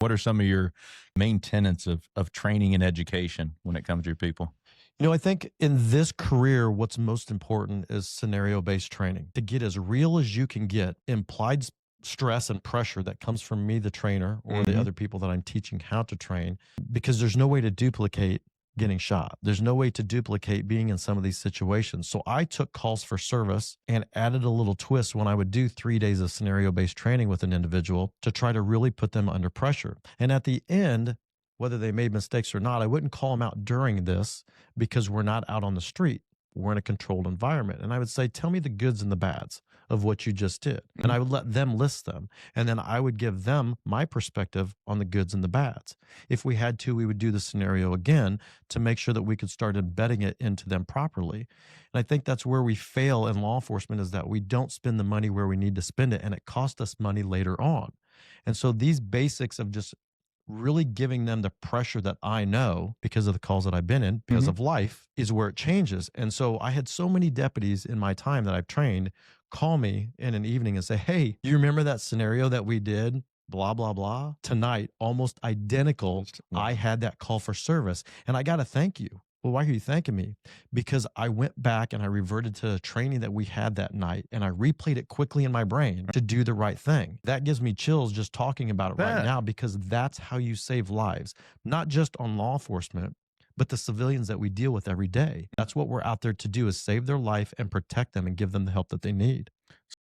What are some of your main tenets of training and education when it comes to your people? I think in this career, what's most important is scenario-based training. To get as real as you can get, implied stress and pressure that comes from me, the trainer, or the other people that I'm teaching how to train, because there's no way to duplicate getting shot. There's no way to duplicate being in some of these situations. So I took calls for service and added a little twist when I would do 3 days of scenario-based training with an individual to try to really put them under pressure. And at the end, whether they made mistakes or not, I wouldn't call them out during this because we're not out on the street. We're in a controlled environment. And I would say, tell me the goods and the bads of what you just did. And I would let them list them. And then I would give them my perspective on the goods and the bads. If we had to, we would do the scenario again to make sure that we could start embedding it into them properly. And I think that's where we fail in law enforcement, is that we don't spend the money where we need to spend it, and it costs us money later on. And so these basics of just really giving them the pressure that I know because of the calls that I've been in, because of life, is where it changes. And so I had so many deputies in my time that I've trained call me in an evening and say, hey, you remember that scenario that we did? Blah, blah, blah. Tonight, almost identical. I had that call for service and I got to thank you. Well, why are you thanking me? Because I went back and I reverted to the training that we had that night and I replayed it quickly in my brain to do the right thing. That gives me chills just talking about it right now, because that's how you save lives, not just on law enforcement, but the civilians that we deal with every day. That's what we're out there to do, is save their life and protect them and give them the help that they need.